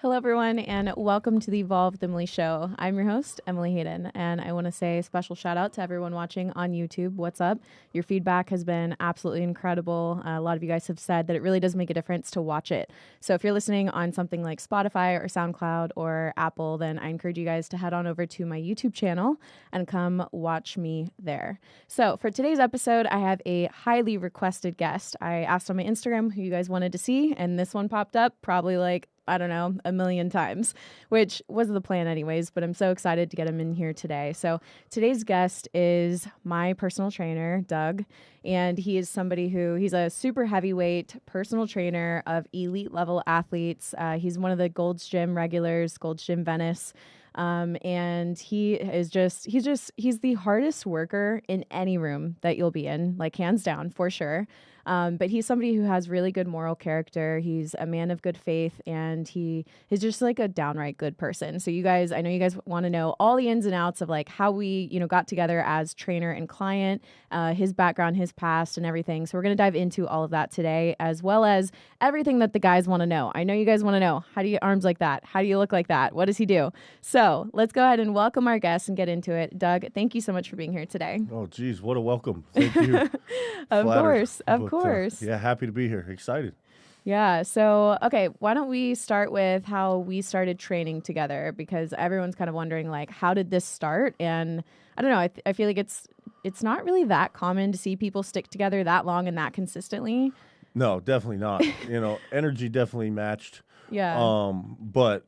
Hello, everyone, and welcome to the Evolve with Emily show. I'm your host, Emily Hayden, and I want to say a special shout out to everyone watching on YouTube. What's up? Your feedback has been absolutely incredible. A lot of you guys have said that it really does make a difference to watch it. So if you're listening on something like Spotify or SoundCloud or Apple, then I encourage you guys to head on over to my YouTube channel and come watch me there. So for today's episode, I have a highly requested guest. I asked on my Instagram who you guys wanted to see, and this one popped up probably I don't know, a million times, which was the plan anyways, but I'm so excited to get him in here today. So today's guest is my personal trainer, Doug, and he is somebody he's a super heavyweight personal trainer of elite level athletes. He's one of the Gold's Gym regulars, Gold's Gym Venice. And he's the hardest worker in any room that you'll be in, like hands down for sure. But he's somebody who has really good moral character. He's a man of good faith, and he is just like a downright good person. So I know you guys want to know all the ins and outs of like how we, got together as trainer and client, his background, his past and everything. So we're going to dive into all of that today, as well as everything that the guys want to know. I know you guys want to know, how do you get arms like that? How do you look like that? What does he do? So let's go ahead and welcome our guest and get into it. Doug, thank you so much for being here today. Oh, geez, what a welcome. Thank you. Of course. Yeah, happy to be here. Excited. Yeah. So, okay, why don't we start with how we started training together? Because everyone's kind of wondering, like, how did this start? And I don't know. I feel like it's not really that common to see people stick together that long and that consistently. No, definitely not. Energy definitely matched. Yeah. But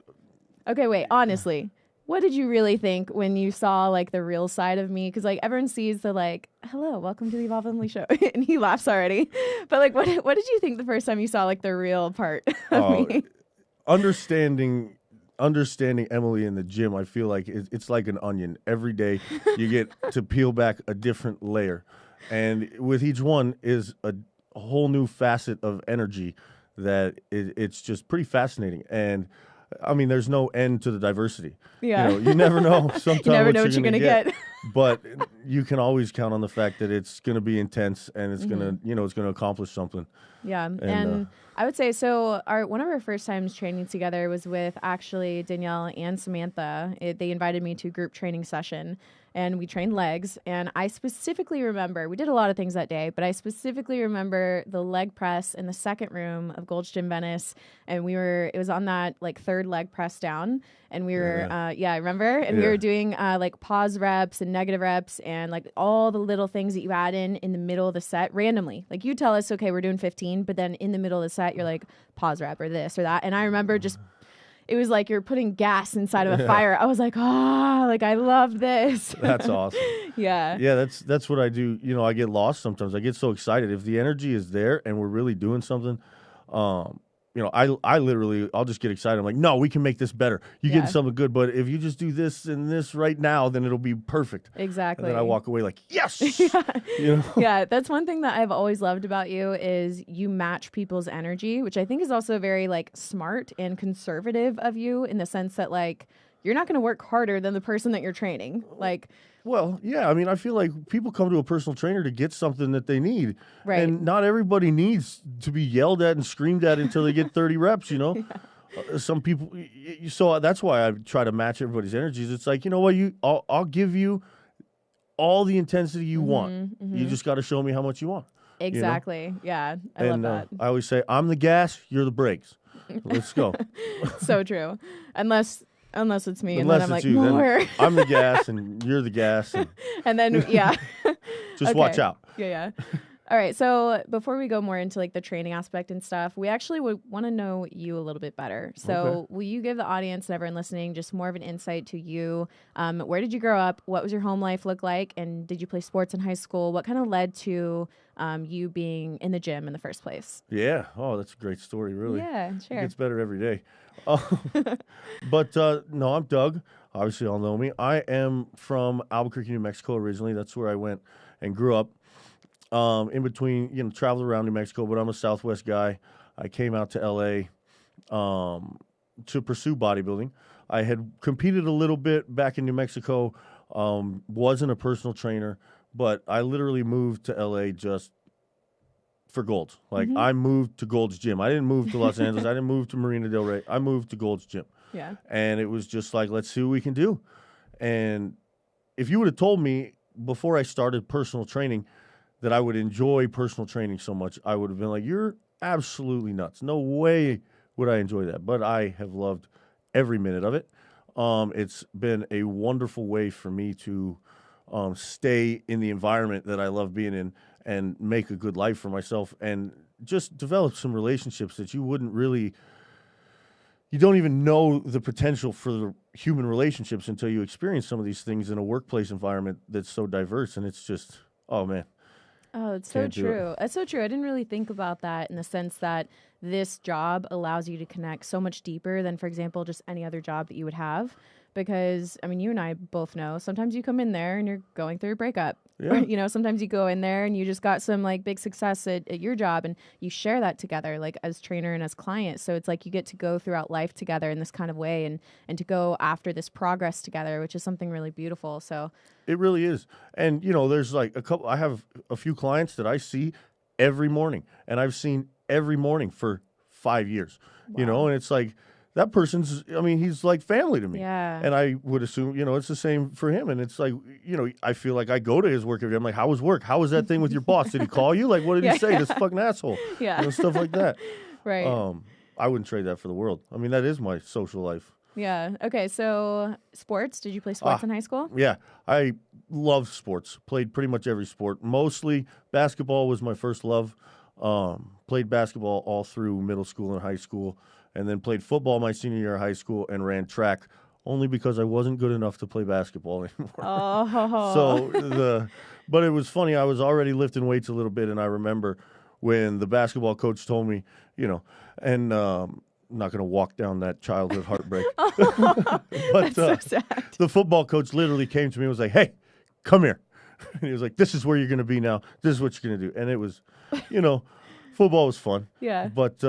okay, wait. Honestly, what did you really think when you saw like the real side of me? Because like everyone sees the like, hello, welcome to the Evolve Emily show, and he laughs already. But like, what did you think the first time you saw like the real part of me? Understanding Emily in the gym, I feel like it's like an onion. Every day you get to peel back a different layer, and with each one is a whole new facet of energy that it's just pretty fascinating. And I mean, there's no end to the diversity. Yeah. You never know sometimes you never know what you're going to get. But you can always count on the fact that it's going to be intense and it's going to, it's going to accomplish something. Yeah. And I would say, so one of our first times training together was with actually Danielle and Samantha. They invited me to a group training session, and we trained legs. And I specifically remember, we did a lot of things that day, but I specifically remember the leg press in the second room of Gold's Gym Venice. And it was on that like third leg press down. And we were, I remember. And we were doing like pause reps and negative reps and like all the little things that you add in the middle of the set randomly. Like you tell us, okay, we're doing 15, but then in the middle of the set, you're like pause rep or this or that. And I remember it was like you're putting gas inside of a fire. I was like, like I love this. That's awesome. Yeah. Yeah, that's what I do. I get lost sometimes. I get so excited. If the energy is there and we're really doing something, I literally, I'll just get excited. I'm like, no, we can make this better. You get something good, but if you just do this and this right now, then it'll be perfect. Exactly. And then I walk away like, yes. Yeah, that's one thing that I've always loved about you is you match people's energy, which I think is also very like smart and conservative of you in the sense that like you're not going to work harder than the person that you're training. Like, well, yeah, I mean, I feel like people come to a personal trainer to get something that they need. Right. And not everybody needs to be yelled at and screamed at until they get 30 reps, Yeah. Some people, so that's why I try to match everybody's energies. It's like, you know what, I'll give you all the intensity you want. You just got to show me how much you want. Exactly. Yeah, I love that. I always say, I'm the gas, you're the brakes. Let's go. So true. Unless it's me, Unless and then I'm like, you, more. I'm the gas, and you're the gas. And then, yeah. Just watch out. Yeah. All right. So before we go more into like the training aspect and stuff, we actually would want to know you a little bit better. So will you give the audience and everyone listening just more of an insight to you? Where did you grow up? What was your home life look like? And did you play sports in high school? What kind of led to you being in the gym in the first place? Yeah. Oh, that's a great story, really. Yeah, sure. It gets better every day. But no, I'm Doug. Obviously, y'all know me. I am from Albuquerque, New Mexico originally. That's where I went and grew up. In between, traveled around New Mexico, but I'm a Southwest guy. I came out to LA to pursue bodybuilding. I had competed a little bit back in New Mexico, wasn't a personal trainer, but I literally moved to LA just for Gold's. Like, I moved to Gold's Gym. I didn't move to Los Angeles. I didn't move to Marina Del Rey. I moved to Gold's Gym. Yeah. And it was just like, let's see what we can do. And if you would have told me before I started personal training that I would enjoy personal training so much, I would have been like, you're absolutely nuts. No way would I enjoy that. But I have loved every minute of it. It's been a wonderful way for me to stay in the environment that I love being in and make a good life for myself and just develop some relationships that you don't even know the potential for the human relationships until you experience some of these things in a workplace environment that's so diverse. And it's just, oh man. Oh, it's so true. It's so true. I didn't really think about that in the sense that this job allows you to connect so much deeper than, for example, just any other job that you would have. Because, I mean, you and I both know sometimes you come in there and you're going through a breakup. Yeah. You know, sometimes you go in there and you just got some like big success at your job and you share that together, like as trainer and as client. So it's like you get to go throughout life together in this kind of way and to go after this progress together, which is something really beautiful. So it really is. And, you know, there's like I have a few clients that I see every morning, and I've seen every morning for 5 years, you know, and it's like, that person's, I mean, he's like family to me. Yeah. And I would assume, you know, it's the same for him. And it's like, you know, I feel like I go to his work every day. I'm like, how was work? How was that thing with your boss? Did he call you? Like, what did he say? This fucking asshole. Yeah. You know, stuff like that. Right. I wouldn't trade that for the world. I mean, that is my social life. Yeah. Okay. So sports, did you play sports in high school? Yeah. I love sports. Played pretty much every sport. Mostly basketball was my first love. Played basketball all through middle school and high school. And then played football my senior year of high school and ran track only because I wasn't good enough to play basketball anymore. Oh. But it was funny. I was already lifting weights a little bit, and I remember when the basketball coach told me, you know, and I'm not going to walk down that childhood heartbreak. But That's so sad. The football coach literally came to me and was like, hey, come here. And he was like, this is where you're going to be now. This is what you're going to do. And it was, you know, football was fun. Yeah. But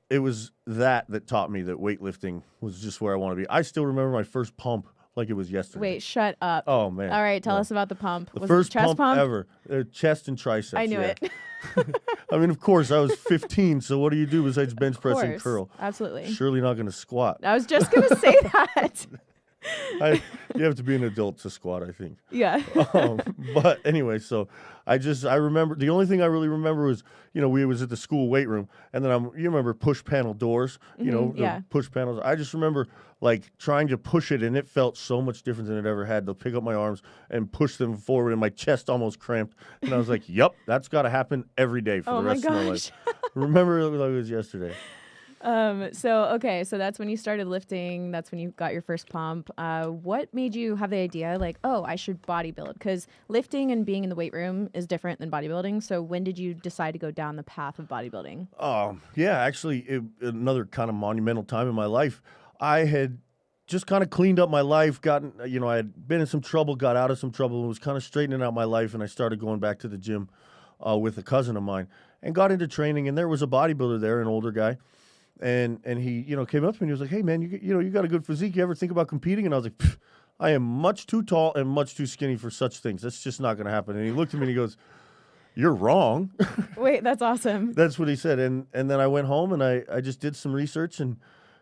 it was that taught me that weightlifting was just where I want to be. I still remember my first pump like it was yesterday. Wait, shut up. Oh, man. All right, tell us about the pump. The Was first it chest pump ever. Chest and triceps. I knew it. I mean, of course, I was 15, so what do you do besides bench press and curl? Absolutely. Surely not going to squat. I was just going to say that. You have to be an adult to squat, I think. Yeah. But anyway, so I remember, the only thing I really remember was, you know, we was at the school weight room, and then you remember push panel doors, you know, the push panels. I just remember like trying to push it, and it felt so much different than it ever had to pick up my arms and push them forward, and my chest almost cramped. And I was like, yep, that's got to happen every day for the rest of my life. Remember it like it was yesterday. So that's when you started lifting. That's when you got your first pump. What made you have the idea like, oh, I should bodybuild? Because lifting and being in the weight room is different than bodybuilding. So when did you decide to go down the path of bodybuilding? Yeah, actually, another kind of monumental time in my life. I had just kind of cleaned up my life, I had been in some trouble, got out of some trouble, and was kind of straightening out my life. And I started going back to the gym with a cousin of mine and got into training. And there was a bodybuilder there, an older guy. And he, you know, came up to me and he was like, hey, man, you got a good physique. You ever think about competing? And I was like, I am much too tall and much too skinny for such things. That's just not going to happen. And he looked at me and he goes, you're wrong. Wait, that's awesome. That's what he said. And then I went home and I just did some research and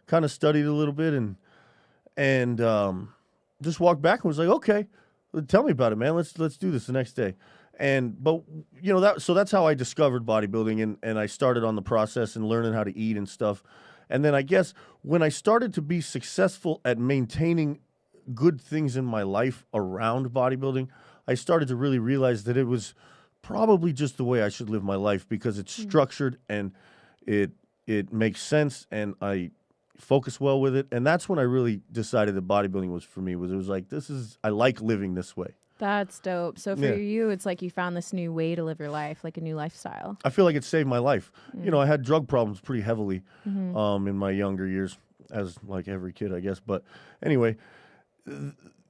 kind of studied a little bit and just walked back and was like, okay, tell me about it, man. Let's do this the next day. But you know, that's how I discovered bodybuilding and I started on the process and learning how to eat and stuff. And then I guess when I started to be successful at maintaining good things in my life around bodybuilding, I started to really realize that it was probably just the way I should live my life because it's structured and it makes sense and I focus well with it. And that's when I really decided that bodybuilding was for me. It was like, I like living this way. That's dope. So for you, it's like you found this new way to live your life, like a new lifestyle. I feel like it saved my life. You know, I had drug problems pretty heavily in my younger years, as like every kid, I guess. But anyway,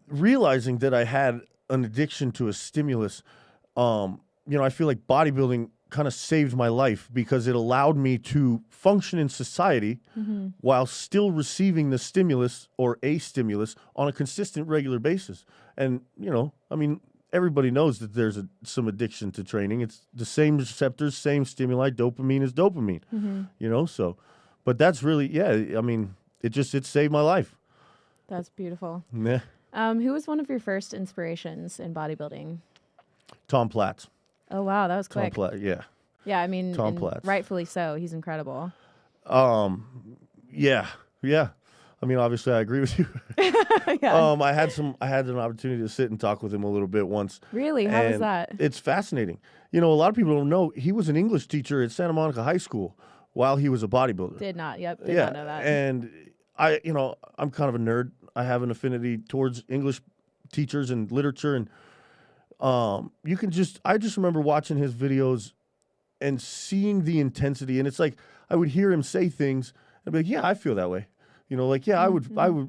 realizing that I had an addiction to a stimulus, I feel like bodybuilding kind of saved my life because it allowed me to function in society while still receiving the stimulus or a stimulus on a consistent, regular basis. And, you know, I mean, everybody knows that there's some addiction to training. It's the same receptors, same stimuli. Dopamine is dopamine, you know? So, but that's really, yeah, I mean, it saved my life. That's beautiful. Yeah. Who was one of your first inspirations in bodybuilding? Tom Platz. Oh, wow. That was Tom quick. Platz, yeah. Yeah, I mean, Tom Platz. Rightfully so. He's incredible. Yeah. I mean, obviously, I agree with you. Yeah. I had an opportunity to sit and talk with him a little bit once. Really? How was that? It's fascinating. You know, a lot of people don't know he was an English teacher at Santa Monica High School while he was a bodybuilder. Did not not know that. And I'm kind of a nerd. I have an affinity towards English teachers and literature, and I just remember watching his videos and seeing the intensity, and it's like I would hear him say things and be like, yeah, I feel that way. You know, like, yeah,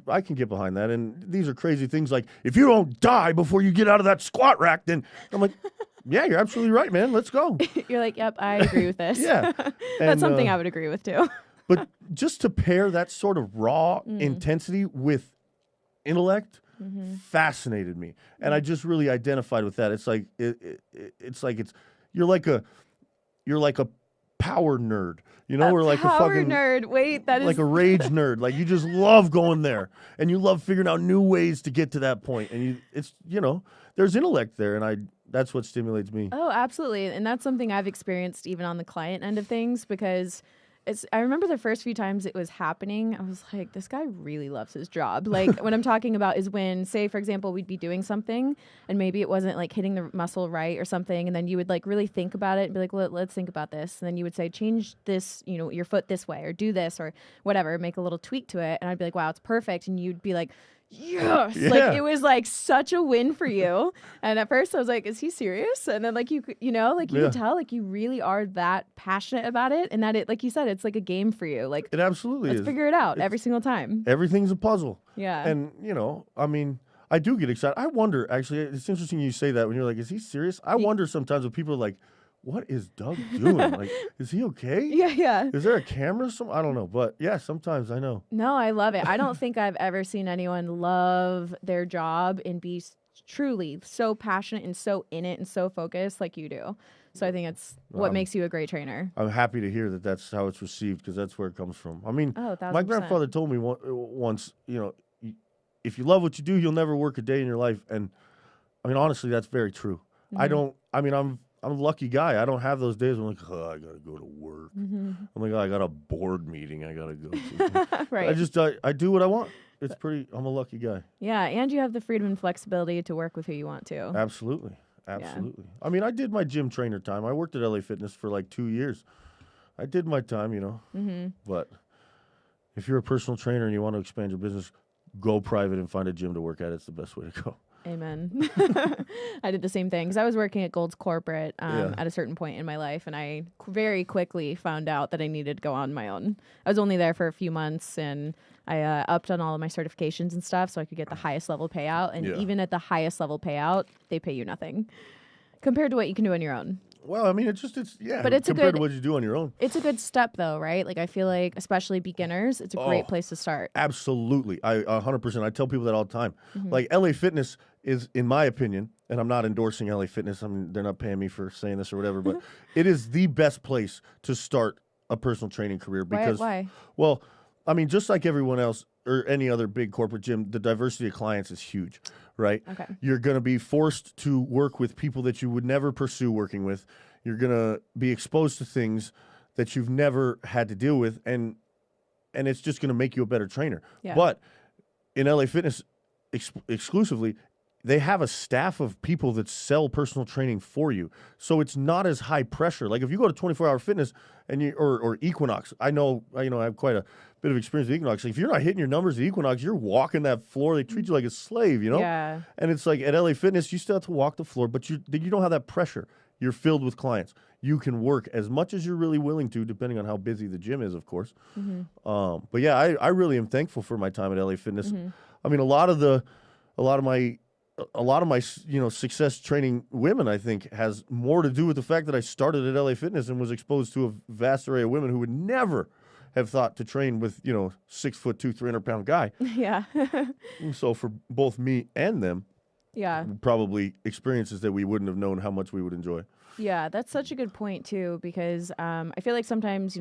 I can get behind that. And these are crazy things like, if you don't die before you get out of that squat rack, then I'm like, yeah, you're absolutely right, man. Let's go. You're like, yep, I agree with this. Yeah. That's something I would agree with too. But just to pair that sort of raw intensity with intellect fascinated me. And I just really identified with that. It's like, you're like a power nerd. You know, or like a fucking nerd. Wait, that is like a rage nerd. Like you just love going there, and you love figuring out new ways to get to that point. And there's intellect there, and that's what stimulates me. Oh, absolutely, and that's something I've experienced even on the client end of things because I remember the first few times it was happening, I was like, this guy really loves his job. Like what I'm talking about is when, say, for example, we'd be doing something and maybe it wasn't like hitting the muscle right or something. And then you would like really think about it and be like, well, let's think about this. And then you would say, change this, your foot this way or do this or whatever, make a little tweak to it. And I'd be like, wow, it's perfect. And you'd be like, yes, yeah. Like it was like such a win for you. And at first I was like, is he serious? And then like you could tell like you really are that passionate about it, and that it, like you said, it's like a game for you. Like it absolutely let's is. figure it out every single time. Everything's a puzzle. Yeah. And I mean, I do get excited. I wonder, actually, it's interesting you say that when you're like, is he serious? I wonder sometimes when people are like, what is Doug doing? Like, is he okay? Yeah. Is there a camera? I don't know. But yeah, sometimes I know. No, I love it. I don't think I've ever seen anyone love their job and be truly so passionate and so in it and so focused like you do. So I think it's what makes you a great trainer. I'm happy to hear that that's how it's received because that's where it comes from. I mean, my grandfather told me once, if you love what you do, you'll never work a day in your life. And I mean, honestly, that's very true. I'm a lucky guy. I don't have those days when I'm like, I got to go to work. I'm like, I got a board meeting I got to go to. Right. I do what I want. I'm a lucky guy. Yeah, and you have the freedom and flexibility to work with who you want to. Absolutely. Yeah. I mean, I did my gym trainer time. I worked at LA Fitness for like 2 years. I did my time, But if you're a personal trainer and you want to expand your business, go private and find a gym to work at. It's the best way to go. Amen. I did the same thing because I was working at Gold's Corporate at a certain point in my life, and I very quickly found out that I needed to go on my own. I was only there for a few months, and I upped on all of my certifications and stuff so I could get the highest level payout. And even at the highest level payout, they pay you nothing compared to what you can do on your own. Well, I mean, but it's compared to what you do on your own. It's a good step, though, right? Like, I feel like, especially beginners, it's a great place to start. Absolutely. 100%. I tell people that all the time. Like, LA Fitness is, in my opinion, and I'm not endorsing LA Fitness. I mean, they're not paying me for saying this or whatever, but it is the best place to start a personal training career. Because, Why? Well, I mean, just like everyone else or any other big corporate gym, the diversity of clients is huge, right? Okay. You're going to be forced to work with people that you would never pursue working with. You're going to be exposed to things that you've never had to deal with, and it's just going to make you a better trainer. Yeah. But in LA Fitness exclusively, they have a staff of people that sell personal training for you. So it's not as high pressure. Like if you go to 24-hour fitness and or Equinox, I know I have quite a bit of experience with Equinox. Like if you're not hitting your numbers at Equinox, you're walking that floor. They treat you like a slave, Yeah. And it's like at LA Fitness, you still have to walk the floor, but you don't have that pressure. You're filled with clients. You can work as much as you're really willing to, depending on how busy the gym is, of course. But yeah, I really am thankful for my time at LA Fitness. I mean, a lot of my success training women, I think, has more to do with the fact that I started at LA Fitness and was exposed to a vast array of women who would never have thought to train with 6'2", 300-pound guy. Yeah. So for both me and them, Yeah. probably experiences that we wouldn't have known how much we would enjoy. Yeah, that's such a good point too, because I feel like sometimes,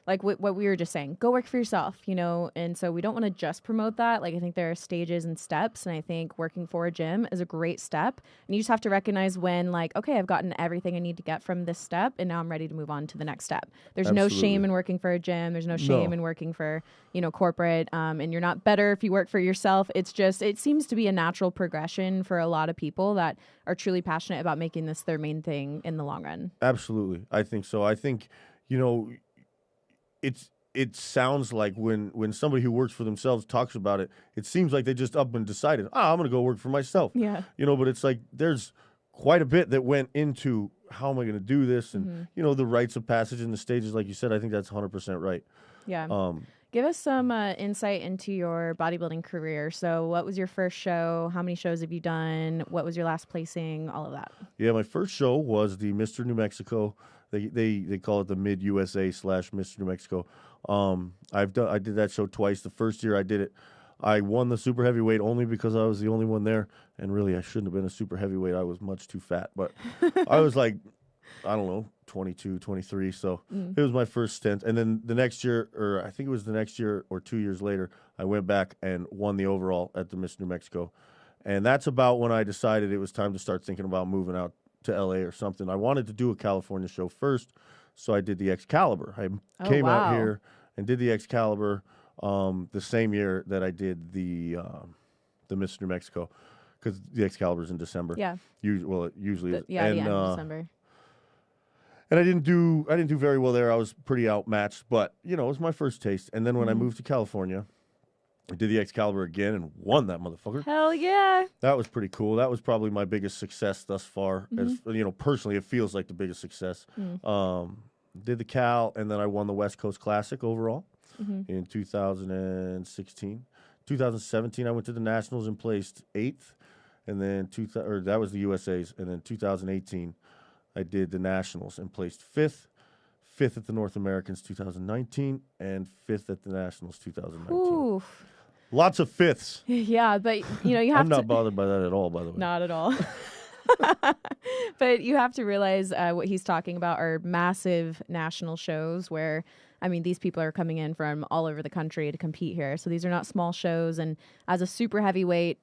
like what we were just saying, go work for yourself, and so we don't want to just promote that. Like, I think there are stages and steps, and I think working for a gym is a great step. And you just have to recognize when, like, okay, I've gotten everything I need to get from this step, and now I'm ready to move on to the next step. There's no shame in working for a gym. There's no shame in working for, corporate, and you're not better if you work for yourself. It's just, it seems to be a natural progression for a lot of people that are truly passionate about making this their main thing in the long run. Absolutely. I think so. I think, it sounds like when somebody who works for themselves talks about it, it seems like they just up and decided, I'm going to go work for myself. Yeah. But it's like there's quite a bit that went into how am I going to do this and, the rites of passage and the stages, like you said. I think that's 100% right. Yeah. Give us some insight into your bodybuilding career. So what was your first show? How many shows have you done? What was your last placing? All of that. Yeah, my first show was the Mr. New Mexico. They call it the Mid USA / Mr. New Mexico. I did that show twice. The first year I did it, I won the super heavyweight only because I was the only one there. And really, I shouldn't have been a super heavyweight. I was much too fat. But I was like, I don't know, 22, 23. So it was my first stint. And then the next year, or I think it was the next year or 2 years later, I went back and won the overall at the Miss New Mexico. And that's about when I decided it was time to start thinking about moving out to LA or something. I wanted to do a California show first. So I did the Excalibur. I came out here and did the Excalibur the same year that I did the Miss New Mexico, because the Excalibur is in December. Yeah. It usually is. Yeah, the end of December. And I didn't do very well there. I was pretty outmatched, but it was my first taste. And then when I moved to California, I did the Excalibur again and won that motherfucker. Hell yeah! That was pretty cool. That was probably my biggest success thus far. As personally, it feels like the biggest success. Did the Cal, and then I won the West Coast Classic overall in 2016. 2017, I went to the Nationals and placed 8th, and then that was the USA's. And then 2018. I did the Nationals and placed 5th at the North Americans 2019, and 5th at the Nationals 2019. Oof. Lots of 5ths. Yeah, but you have I'm not bothered by that at all, by the way. Not at all. But you have to realize what he's talking about are massive national shows where, these people are coming in from all over the country to compete here. So these are not small shows. And as a super heavyweight,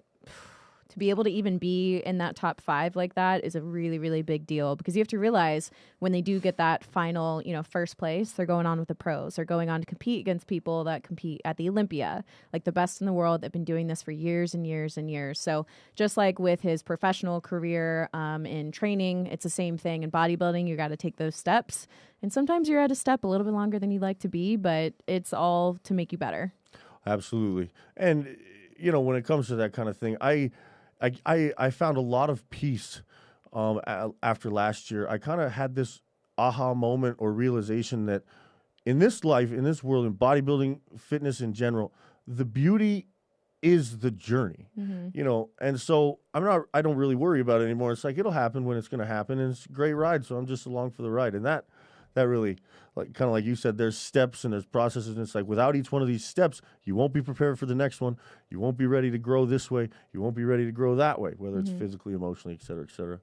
to be able to even be in that top 5 like that is a really, really big deal, because you have to realize when they do get that final, first place, they're going on with the pros. They're going on to compete against people that compete at the Olympia, like the best in the world. They've been doing this for years and years and years. So just like with his professional career in training, it's the same thing in bodybuilding. You got to take those steps. And sometimes you're at a step a little bit longer than you'd like to be, but it's all to make you better. Absolutely. And, when it comes to that kind of thing, I found a lot of peace after last year. I kind of had this aha moment or realization that in this life, in this world, in bodybuilding, fitness in general, the beauty is the journey, and so I don't really worry about it anymore. It's like, it'll happen when it's going to happen, and it's a great ride. So I'm just along for the ride. And that really, like, kind of like you said, there's steps and there's processes, and it's like without each one of these steps, you won't be prepared for the next one. You won't be ready to grow this way. You won't be ready to grow that way, whether it's physically, emotionally, et cetera, et cetera.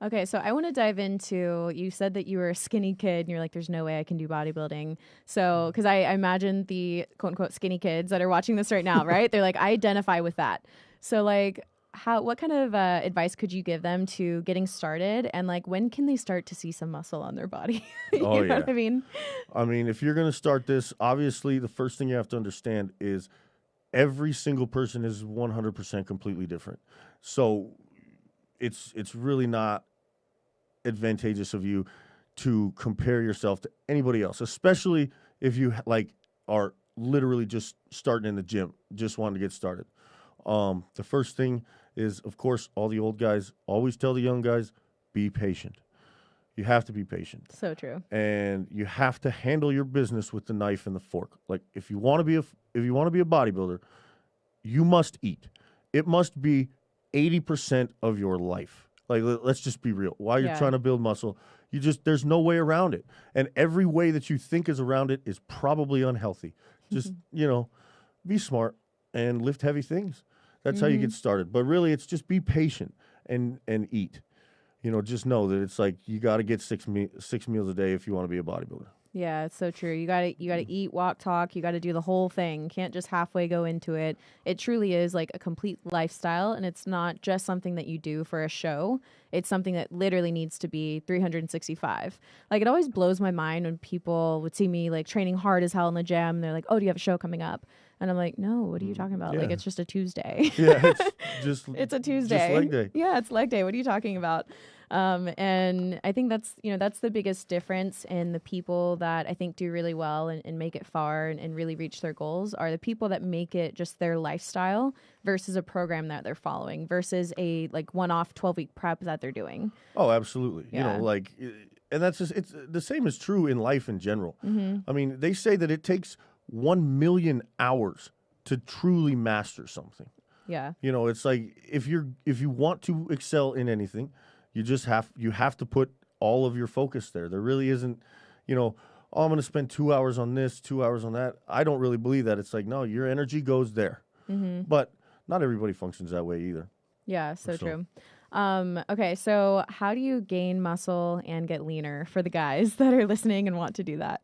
Okay, so I want to dive into, you said that you were a skinny kid and you're like, there's no way I can do bodybuilding. So, because I imagine the quote unquote skinny kids that are watching this right now, right? They're like, I identify with that. So like, what kind of advice could you give them to getting started, and like, when can they start to see some muscle on their body? You know what I mean? If you're going to start this, obviously the first thing you have to understand is every single person is 100% completely different. So it's really not advantageous of you to compare yourself to anybody else, especially if you are literally just starting in the gym, just wanting to get started. The first thing is, of course, all the old guys always tell the young guys, be patient. You have to be patient. So true. And you have to handle your business with the knife and the fork. Like, if you want to be a bodybuilder, you must eat. It must be 80% of your life. Like, let's just be real. While you're trying to build muscle, there's no way around it. And every way that you think is around it is probably unhealthy. Just, be smart and lift heavy things. That's how you get started. But really, it's just be patient and eat. Just know that it's like you got to get six meals a day if you want to be a bodybuilder. Yeah, it's so true. You gotta eat, walk, talk. You gotta do the whole thing. Can't just halfway go into it. It truly is like a complete lifestyle, and it's not just something that you do for a show. It's something that literally needs to be 365. Like, it always blows my mind when people would see me like training hard as hell in the gym. They're like, "Oh, do you have a show coming up?" And I'm like, "No, what are you talking about? Yeah. Like, it's just a Tuesday." Yeah, it's just it's a Tuesday. Just leg day. Yeah, it's leg day. What are you talking about? And I think that's the biggest difference in the people that I think do really well and make it far and really reach their goals are the people that make it just their lifestyle versus a program that they're following versus a like one-off 12-week prep that they're doing. Oh, absolutely. Yeah. And that's just, it's the same is true in life in general. Mm-hmm. I mean, they say that it takes 1 million hours to truly master something. Yeah. It's like if you want to excel in anything, you have to put all of your focus there. There really isn't, I'm going to spend 2 hours on this, 2 hours on that. I don't really believe that. It's like, no, your energy goes there. Mm-hmm. But not everybody functions that way either. Yeah, so true. Okay, so how do you gain muscle and get leaner for the guys that are listening and want to do that?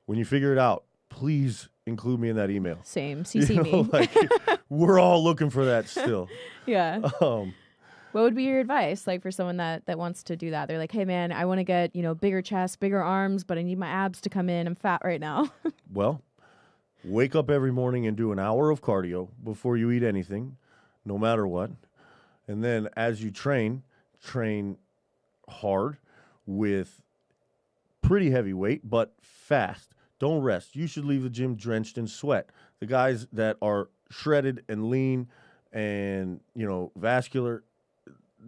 When you figure it out, please include me in that email. Same, CC me. We're all looking for that still. Yeah. What would be your advice, like, for someone that wants to do that? They're like, "Hey, man, I want to get, bigger chest, bigger arms, but I need my abs to come in. I'm fat right now." Well, wake up every morning and do an hour of cardio before you eat anything, no matter what. And then as you train hard with pretty heavy weight, but fast. Don't rest. You should leave the gym drenched in sweat. The guys that are shredded and lean and, vascular,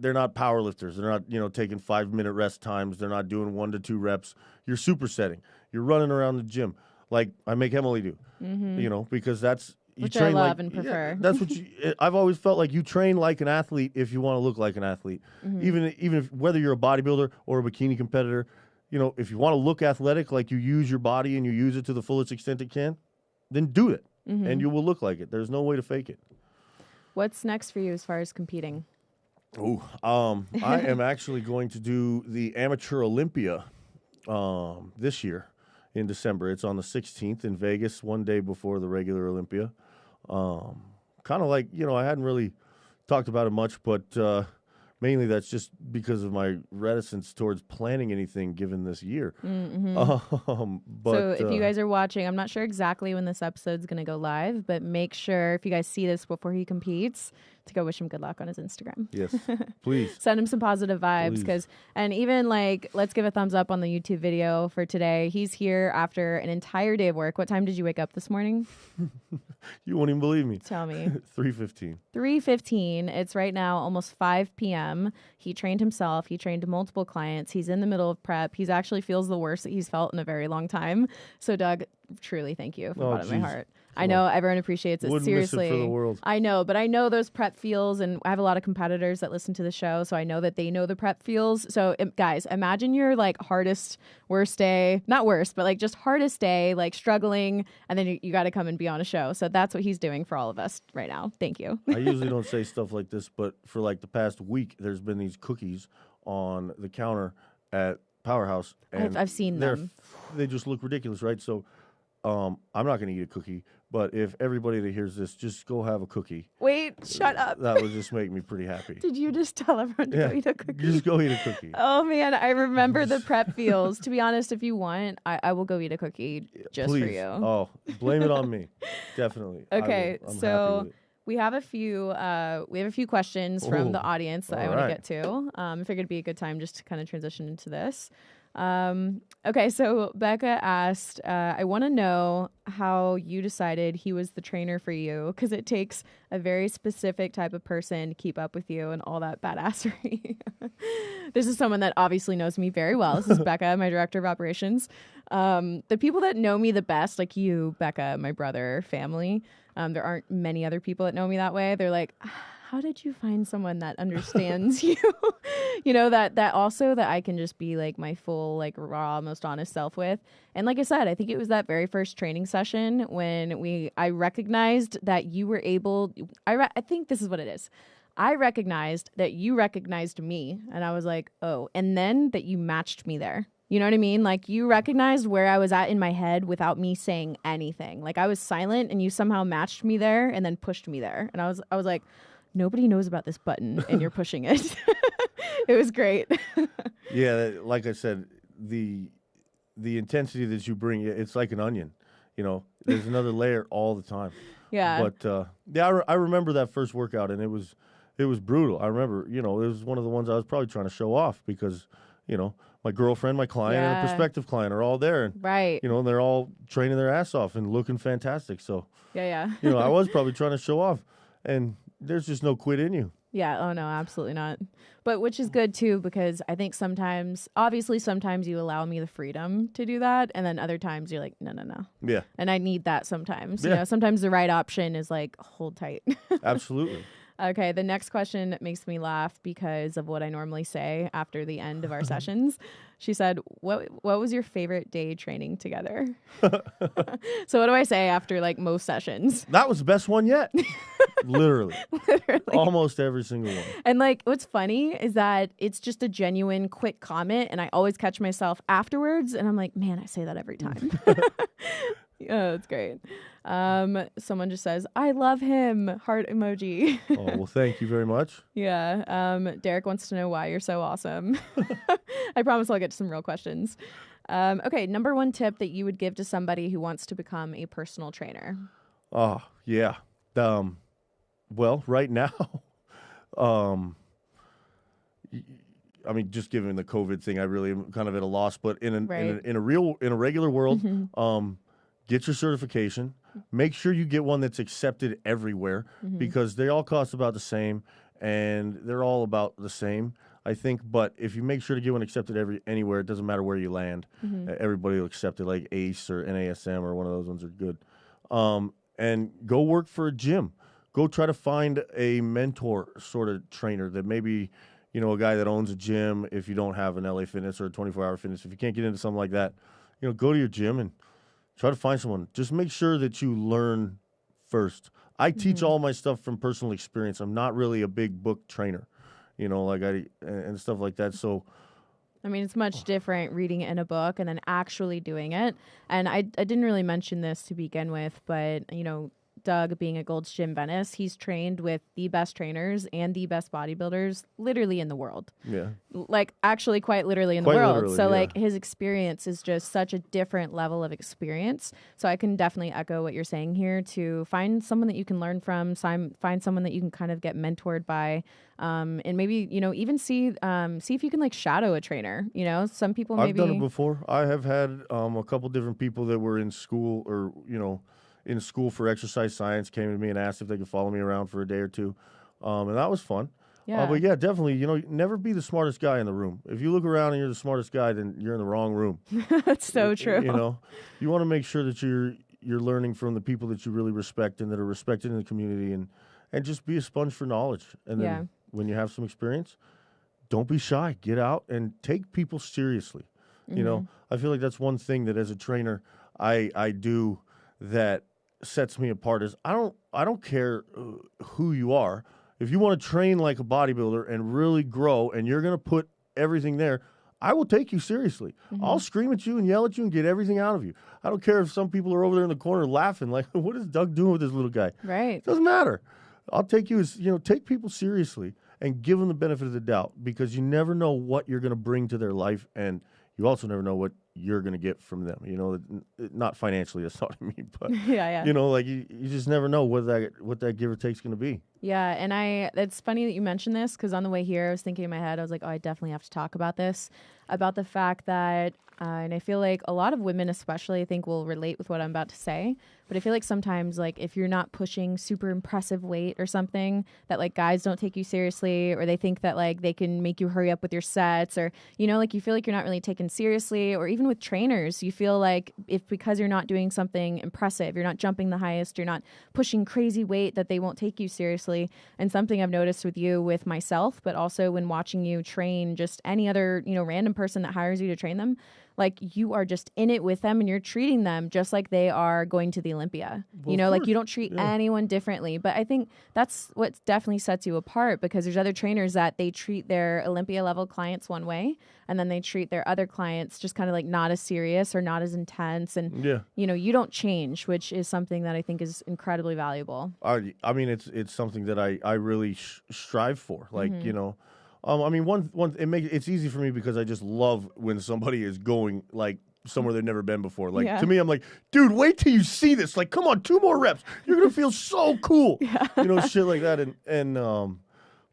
they're not power lifters. They're not, taking 5-minute rest times. They're not doing 1 to 2 reps. You're supersetting. You're running around the gym like I make Emily do, because that's, which I love and prefer. Yeah, that's what I've always felt like you train like an athlete if you want to look like an athlete. Even if whether you're a bodybuilder or a bikini competitor, if you want to look athletic, like you use your body and you use it to the fullest extent it can, then do it and you will look like it. There's no way to fake it. What's next for you as far as competing? I am actually going to do the Amateur Olympia this year in December. It's on the 16th in Vegas, one day before the regular Olympia. Kind of like, I hadn't really talked about it much, but mainly that's just because of my reticence towards planning anything given this year. But, so if you guys are watching, I'm not sure exactly when this episode's going to go live, but make sure if you guys see this before he competes to go wish him good luck on his Instagram. Yes, please. Send him some positive vibes and even let's give a thumbs up on the YouTube video for today. He's here after an entire day of work. What time did you wake up this morning? You won't even believe me. Tell me. 3:15. 3:15. It's right now almost 5 p.m. He trained himself. He trained multiple clients. He's in the middle of prep. He's actually feels the worst that he's felt in a very long time. So, Doug, truly thank you from the bottom of my heart. I know everyone appreciates it. Wouldn't Seriously. miss it for the world. I know, but I know those prep feels, and I have a lot of competitors that listen to the show, so I know that they know the prep feels. So, guys, imagine your hardest, worst day, not worst, but just hardest day, struggling, and then you got to come and be on a show. So that's what he's doing for all of us right now. Thank you. I usually don't say stuff like this, but for the past week, there's been these cookies on the counter at Powerhouse. And I've seen them. They just look ridiculous, right? So I'm not going to eat a cookie, but if everybody that hears this, just go have a cookie. Wait, shut up. That would just make me pretty happy. Did you just tell everyone to go eat a cookie? Just go eat a cookie. Oh, man, I remember the prep feels. To be honest, if you want, I will go eat a cookie just Please. for you. Oh, blame it on me. Definitely. Okay, I'm so happy with it. we have a few questions from the audience that I want to get to. I figured it'd be a good time just to kind of transition into this. Okay, so Becca asked, I want to know how you decided he was the trainer for you, because it takes a very specific type of person to keep up with you and all that badassery. This is someone that obviously knows me very well. This is Becca, my director of operations. The people that know me the best, like you, Becca, my brother, family, there aren't many other people that know me that way. They're like, how did you find someone that understands you? you know, that also that I can just be like my full, like raw, most honest self with. And like I said, I think it was that very first training session when I recognized that you were able, I think this is what it is. I recognized that you recognized me, and I was like, oh, and then that you matched me there. You know what I mean? Like, you recognized where I was at in my head without me saying anything. Like, I was silent and you somehow matched me there and then pushed me there. And I was like, nobody knows about this button and you're pushing it. It was great. Yeah, like I said, the intensity that you bring, it's like an onion. You know, there's another layer all the time. Yeah. But yeah, I remember that first workout, and it was brutal. I remember, you know, it was one of the ones I was probably trying to show off because, you know, my girlfriend, my client, and a prospective client are all there, and right. you know, they're all training their ass off and looking fantastic. So yeah. You know, I was probably trying to show off, and there's just no quit in you. Yeah. Oh no, absolutely not. But which is good too, because I think sometimes you allow me the freedom to do that, and then other times you're like, no. Yeah. And I need that sometimes. Yeah. You know, sometimes the right option is like, hold tight. Absolutely. Okay, the next question makes me laugh because of what I normally say after the end of our sessions. She said, what was your favorite day training together? So what do I say after like most sessions? That was the best one yet. Literally. Almost every single one. And like, what's funny is that it's just a genuine quick comment, and I always catch myself afterwards and I'm like, man, I say that every time. Yeah, that's great. Someone just says, I love him. Heart emoji. Oh, well, thank you very much. Yeah. Derek wants to know why you're so awesome. I promise I'll get to some real questions. Okay. Number one tip that you would give to somebody who wants to become a personal trainer. Oh, yeah. Well, right now, I mean, just given the COVID thing, I really am kind of at a loss, but in a regular world, get your certification. Make sure you get one that's accepted everywhere, because they all cost about the same and they're all about the same, I think. But if you make sure to get one accepted anywhere, it doesn't matter where you land. Everybody will accept it, like ACE or NASM or one of those ones are good. And go work for a gym. Go try to find a mentor sort of trainer that maybe, you know, a guy that owns a gym. If you don't have an LA Fitness or a 24-hour fitness, if you can't get into something like that, you know, go to your gym and try to find someone. Just make sure that you learn first. I teach all my stuff from personal experience. I'm not really a big book trainer, you know, like and stuff like that. So, I mean, it's much different reading it in a book and then actually doing it. And I didn't really mention this to begin with, but, you know, Doug, being at Gold's Gym Venice, he's trained with the best trainers and the best bodybuilders literally in the world. Yeah. Like, actually quite literally in the world. So, like, his experience is just such a different level of experience. So I can definitely echo what you're saying here, to find someone that you can learn from, find someone that you can kind of get mentored by, and maybe, you know, even see if you can, like, shadow a trainer. You know, some people maybe... I've done it before. I have had a couple different people that were in school or, you know, in school for exercise science came to me and asked if they could follow me around for a day or two. And that was fun. Yeah. But yeah, definitely, you know, never be the smartest guy in the room. If you look around and you're the smartest guy, then you're in the wrong room. That's so true. You know, you want to make sure that you're learning from the people that you really respect and that are respected in the community, and just be a sponge for knowledge. And then when you have some experience, don't be shy. Get out and take people seriously. You know, I feel like that's one thing that as a trainer I do that sets me apart is I don't care who you are. If you want to train like a bodybuilder and really grow and you're going to put everything there, I will take you seriously. I'll scream at you and yell at you and get everything out of you. I don't care if some people are over there in the corner laughing like, what is Doug doing with this little guy? Right. It doesn't matter. I'll take you as, you know, take people seriously and give them the benefit of the doubt, because you never know what you're going to bring to their life, and you also never know what you're going to get from them. You know, not financially, that's not what I mean, but you know, like you just never know what that give or take is going to be. Yeah, and it's funny that you mentioned this, because on the way here, I was thinking in my head, I was like, oh, I definitely have to talk about this, about the fact that, and I feel like a lot of women especially, I think, will relate with what I'm about to say, but I feel like sometimes, like, if you're not pushing super impressive weight or something, that, like, guys don't take you seriously, or they think that, like, they can make you hurry up with your sets, or, you know, like, you feel like you're not really taken seriously, or even with trainers, you feel like because you're not doing something impressive, you're not jumping the highest, you're not pushing crazy weight, that they won't take you seriously. obviously. And something I've noticed with you, with myself, but also when watching you train just any other, random person that hires you to train them, like you are just in it with them and you're treating them just like they are going to the Olympia. Well, Like you don't treat anyone differently. But I think that's what definitely sets you apart, because there's other trainers that they treat their Olympia level clients one way, and then they treat their other clients just kind of like not as serious or not as intense. And, you don't change, which is something that I think is incredibly valuable. I mean, it's something that I really strive for. Like, I mean, it's easy for me because I just love when somebody is going like somewhere they've never been before. Like to me, I'm like, dude, wait till you see this. Like, come on, 2 more reps. You're gonna feel so cool. Shit like that.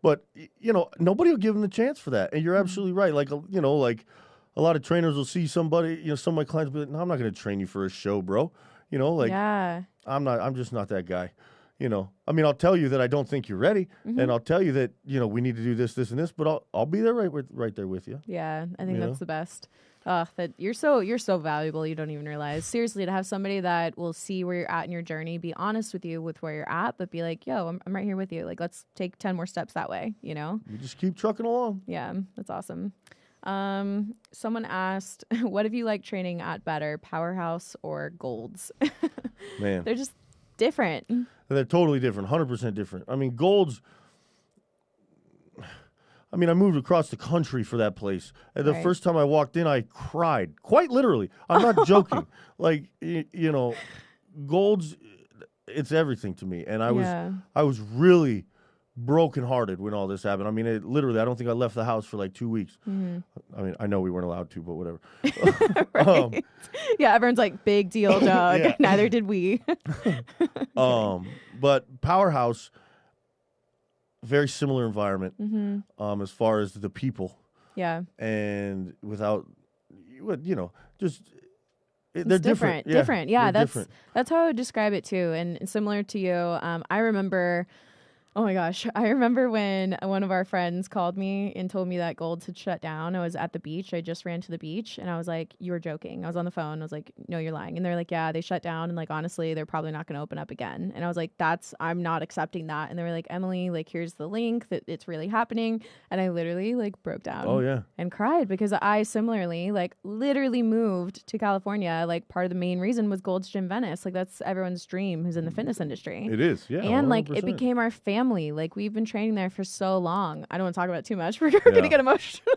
But nobody will give them the chance for that. And you're absolutely right. Like, like a lot of trainers will see somebody, some of my clients will be like, no, I'm not gonna train you for a show, bro. I'm just not that guy. I mean, I'll tell you that I don't think you're ready, and I'll tell you that, we need to do this, this, and this, but I'll be there right there with you. Yeah, I think that's the best. That you're so valuable, you don't even realize. Seriously, to have somebody that will see where you're at in your journey, be honest with you with where you're at, but be like, yo, I'm right here with you. Like, let's take 10 more steps that way, You just keep trucking along. Yeah, that's awesome. Someone asked, what if you like training at better, Powerhouse or Golds? Man. They're just different. They're totally different, 100% different. I mean, Golds, I moved across the country for that place. And the first time I walked in, I cried. Quite literally. I'm not joking. Like, Golds, it's everything to me. And I was really brokenhearted when all this happened. I mean, literally, I don't think I left the house for like 2 weeks. I mean, I know we weren't allowed to, but whatever. Yeah, everyone's like, big deal, Doug. Neither did we. But Powerhouse, very similar environment as far as the people. Yeah. And without, just... They're different. Different. Yeah, that's how I would describe it too. And similar to you, I remember... Oh my gosh. I remember when one of our friends called me and told me that Golds had shut down. I was at the beach. I just ran to the beach and I was like, you were joking. I was on the phone. I was like, no, you're lying. And they're like, yeah, they shut down. And like, honestly, they're probably not going to open up again. And I was like, I'm not accepting that. And they were like, Emily, like, here's the link that it's really happening. And I literally like broke down. Oh yeah. And cried because I similarly like literally moved to California. Like part of the main reason was Gold's Gym Venice. Like that's everyone's dream who's in the fitness industry. It is. Yeah. And 100%. like it became our family. Like we've been training there for so long. I don't want to talk about it too much. We're gonna get emotional.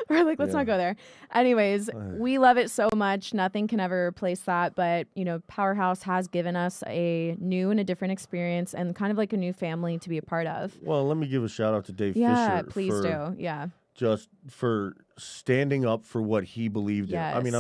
We're like, let's not go there. Anyways, we love it so much. Nothing can ever replace that. But Powerhouse has given us a new and a different experience and kind of like a new family to be a part of. Well, let me give a shout out to Dave Fisher. Yeah, please do. Yeah. Just for standing up for what he believed in. I mean,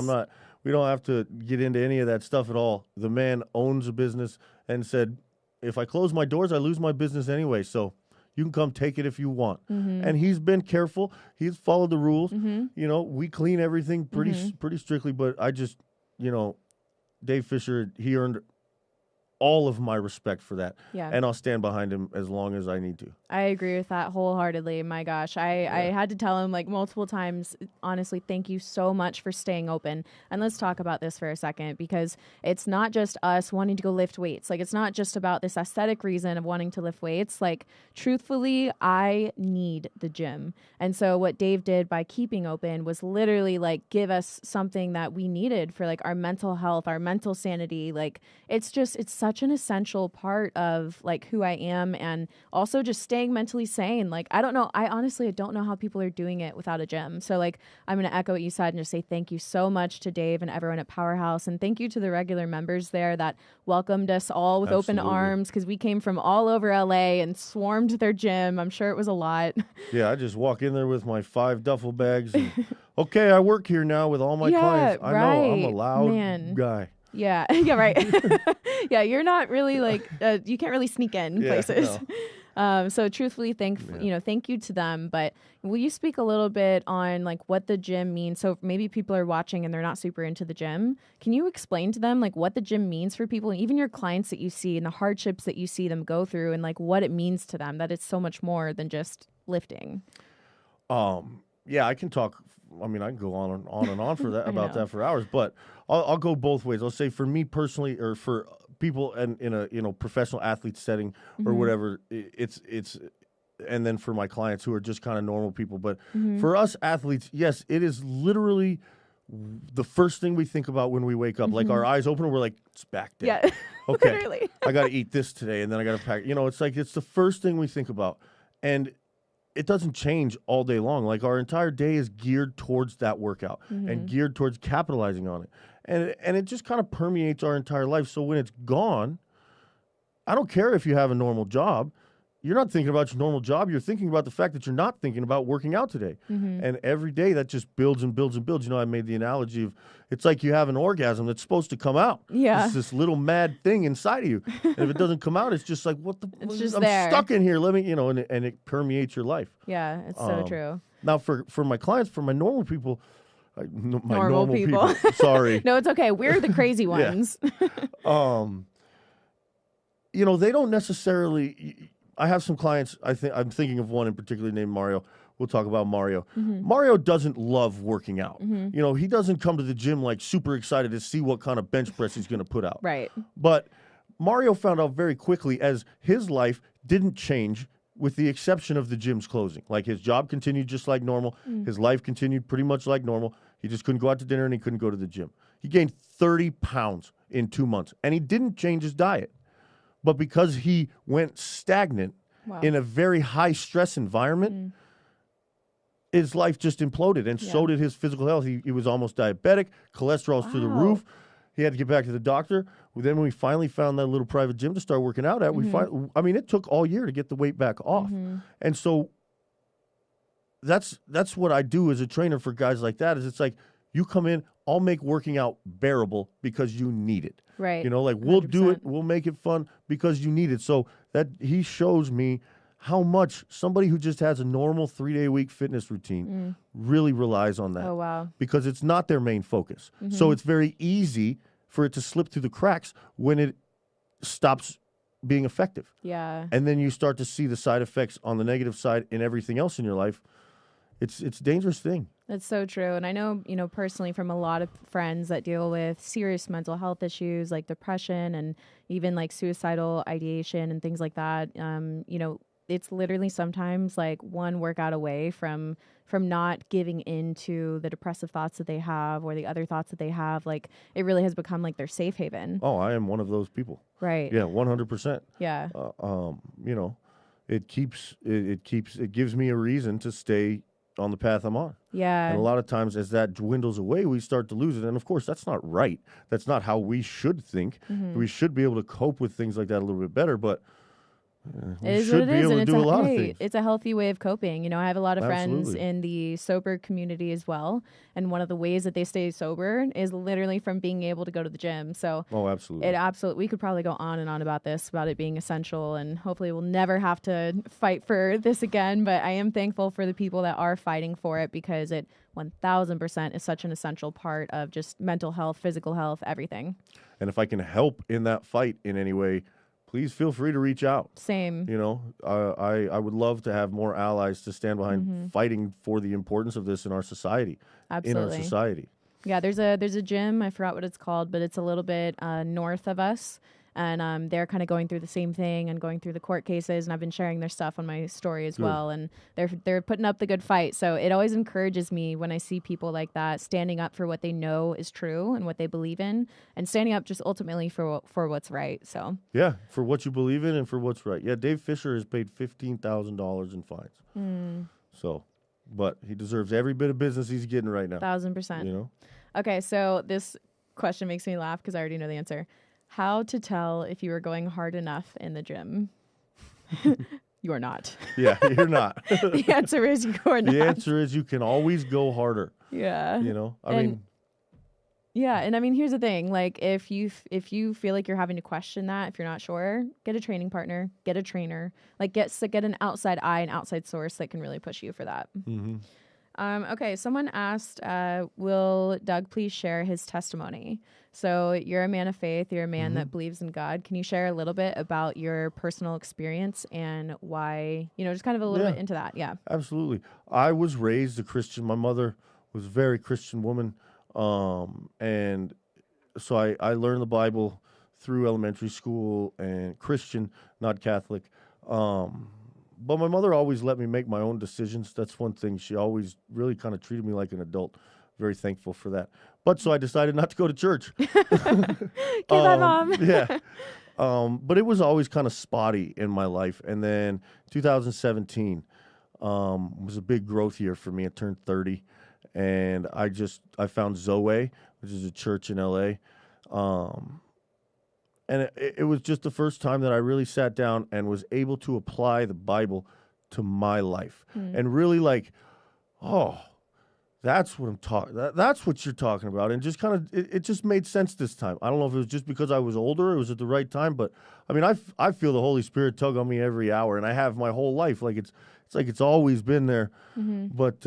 we don't have to get into any of that stuff at all. The man owns a business and said, if I close my doors, I lose my business anyway. So you can come take it if you want. And he's been careful. He's followed the rules. We clean everything pretty strictly. But I just, Dave Fisher, he earned all of my respect for that. Yeah. And I'll stand behind him as long as I need to. I agree with that wholeheartedly. My gosh. I had to tell him like multiple times, honestly, thank you so much for staying open. And let's talk about this for a second, because it's not just us wanting to go lift weights. Like it's not just about this aesthetic reason of wanting to lift weights. Like truthfully, I need the gym. And so what Dave did by keeping open was literally like give us something that we needed for like our mental health, our mental sanity. Like it's such an essential part of like who I am, and also just staying mentally sane. Like I honestly don't know how people are doing it without a gym. So like I'm going to echo what you said and just say thank you so much to Dave and everyone at Powerhouse, and thank you to the regular members there that welcomed us all with open arms, because we came from all over LA and swarmed their gym. I'm sure it was a lot. Yeah, I just walk in there with my 5 duffel bags and okay, I work here now with all my clients. I know I'm a loud guy. Yeah. Yeah. Right. Yeah. You're not really like, you can't really sneak in places. No. So truthfully, thank you to them. But will you speak a little bit on like what the gym means? So maybe people are watching and they're not super into the gym. Can you explain to them like what the gym means for people, and even your clients that you see and the hardships that you see them go through, and like what it means to them, that it's so much more than just lifting? Yeah, I can talk. I mean, I can go on and on for that about that for hours, but I'll go both ways. I'll say for me personally, or for people and in a professional athlete setting or whatever, it's and then for my clients who are just kind of normal people. But for us athletes, yes, it is literally the first thing we think about when we wake up. Like our eyes open and we're like, it's back day. Yeah. Okay. Literally. I got to eat this today and then I got to pack. It's like it's the first thing we think about. And it doesn't change all day long. Like our entire day is geared towards that workout and geared towards capitalizing on it. And it just kind of permeates our entire life. So when it's gone, I don't care if you have a normal job. You're not thinking about your normal job. You're thinking about the fact that you're not thinking about working out today. And every day that just builds and builds and builds. I made the analogy of it's like you have an orgasm that's supposed to come out. Yeah. It's this little mad thing inside of you. And if it doesn't come out, it's just like, It's just I'm there. stuck in here. Let me, and it permeates your life. Yeah, it's so true. Now for my clients, for my normal people, my Normal people. Sorry. No, it's okay. We're the crazy ones. They don't necessarily. I have some clients. I'm thinking of one in particular named Mario. We'll talk about Mario. Mario doesn't love working out. He doesn't come to the gym like super excited to see what kind of bench press he's going to put out. Right. But Mario found out very quickly as his life didn't change with the exception of the gym's closing. Like his job continued just like normal. His life continued pretty much like normal. He just couldn't go out to dinner and he couldn't go to the gym. He gained 30 pounds in 2 months and he didn't change his diet. But because he went stagnant in a very high stress environment, his life just imploded. And so did his physical health. He was almost diabetic, cholesterol's through the roof. He had to get back to the doctor. Then when we finally found that little private gym to start working out at, it took all year to get the weight back off. And so that's what I do as a trainer for guys like that is it's like, you come in, I'll make working out bearable because you need it. Right. We'll do it, we'll make it fun because you need it. So that he shows me how much somebody who just has a normal 3-day-a-week fitness routine really relies on that. Oh, wow. Because it's not their main focus. So it's very easy for it to slip through the cracks when it stops being effective. Yeah. And then you start to see the side effects on the negative side in everything else in your life. It's a dangerous thing. That's so true. And I know, personally from a lot of friends that deal with serious mental health issues like depression and even like suicidal ideation and things like that. It's literally sometimes like one workout away from not giving into the depressive thoughts that they have or the other thoughts that they have. Like it really has become like their safe haven. Oh, I am one of those people. Right. Yeah, 100%. Yeah. It gives me a reason to stay on the path I'm on. Yeah. And a lot of times as that dwindles away, we start to lose it. And of course, that's not right. That's not how we should think. We should be able to cope with things like that a little bit better, but we should be able to do a lot of things. It's a healthy way of coping. I have a lot of friends Absolutely. in the sober community as well. And one of the ways that they stay sober is literally from being able to go to the gym. So absolutely. We could probably go on and on about this, about it being essential. And hopefully we'll never have to fight for this again. But I am thankful for the people that are fighting for it because it 1000% is such an essential part of just mental health, physical health, everything. And if I can help in that fight in any way, please feel free to reach out. Same. I would love to have more allies to stand behind fighting for the importance of this in our society. Absolutely. In our society. Yeah, there's a gym, I forgot what it's called, but it's a little bit north of us. And they're kind of going through the same thing and going through the court cases. And I've been sharing their stuff on my story as well. And they're putting up the good fight. So it always encourages me when I see people like that standing up for what they know is true and what they believe in, and standing up just ultimately for what's right. So yeah, for what you believe in and for what's right. Yeah, Dave Fisher has paid $15,000 in fines. So, but he deserves every bit of business he's getting right now. 1000%. Okay, so this question makes me laugh because I already know the answer. How to tell if you are going hard enough in the gym? You're not. Yeah, you're not. The answer is you're not. The answer is you can always go harder. Yeah. Yeah, and I mean, here's the thing. Like, if you feel like you're having to question that, if you're not sure, get a training partner, get a trainer. Like, get an outside eye, an outside source that can really push you for that. Okay, someone asked, will Doug please share his testimony? So you're a man of faith. You're a man that believes in God. Can you share a little bit about your personal experience and why, just kind of a little bit into that? Yeah. Absolutely. I was raised a Christian. My mother was a very Christian woman. And so I learned the Bible through elementary school and Christian, not Catholic. But my mother always let me make my own decisions. That's one thing. She always really kind of treated me like an adult. Very thankful for that. But so I decided not to go to church. Get that, Mom. Yeah. But it was always kind of spotty in my life. And then 2017 was a big growth year for me. I turned 30. And I found Zoe, which is a church in LA. And it was just the first time that I really sat down and was able to apply the Bible to my life. And really like, oh, that's what I'm talking. That's what you're talking about. And just kind of, it just made sense this time. I don't know if it was just because I was older, it was at the right time, but I mean, I feel the Holy Spirit tug on me every hour, and I have my whole life. Like it's like it's always been there. But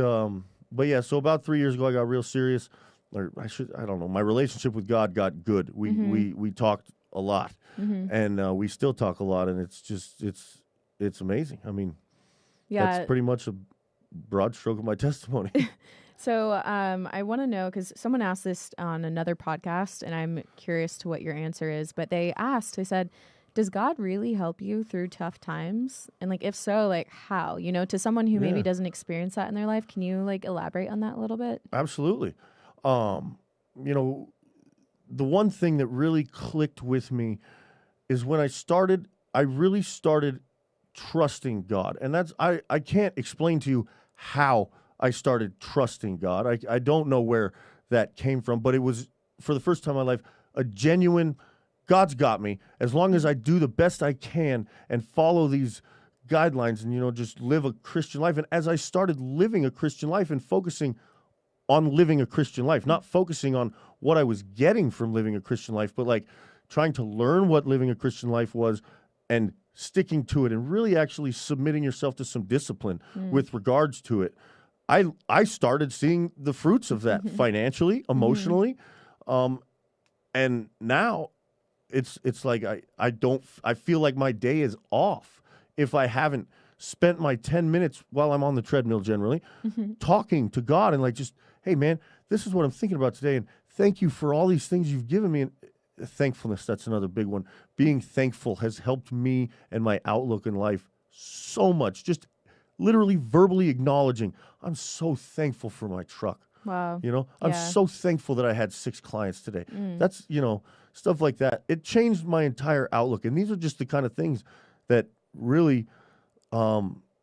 yeah. So about 3 years ago, I got real serious. Or I don't know. My relationship with God got good. We talked a lot, and we still talk a lot, and it's amazing. I mean, that's pretty much a broad stroke of my testimony. So I want to know, because someone asked this on another podcast, and I'm curious to what your answer is, but they said, does God really help you through tough times? And like, if so, like how, to someone who maybe doesn't experience that in their life, can you like elaborate on that a little bit? Absolutely. The one thing that really clicked with me is when I really started trusting God. And I can't explain to you how I started trusting God. I don't know where that came from, but it was, for the first time in my life, a genuine, God's got me. As long as I do the best I can and follow these guidelines and, just live a Christian life. And as I started living a Christian life and focusing on living a Christian life, not focusing on what I was getting from living a Christian life, but like trying to learn what living a Christian life was and sticking to it and really actually submitting yourself to some discipline with regards to it. I started seeing the fruits of that financially, emotionally. And now it's like I feel like my day is off if I haven't spent my 10 minutes while I'm on the treadmill generally talking to God and like just, hey man, this is what I'm thinking about today, and thank you for all these things you've given me. And thankfulness, that's another big one. Being thankful has helped me and my outlook in life so much. Just literally verbally acknowledging, I'm so thankful for my truck. Wow. I'm so thankful that I had 6 clients today. That's, stuff like that. It changed my entire outlook. And these are just the kind of things that really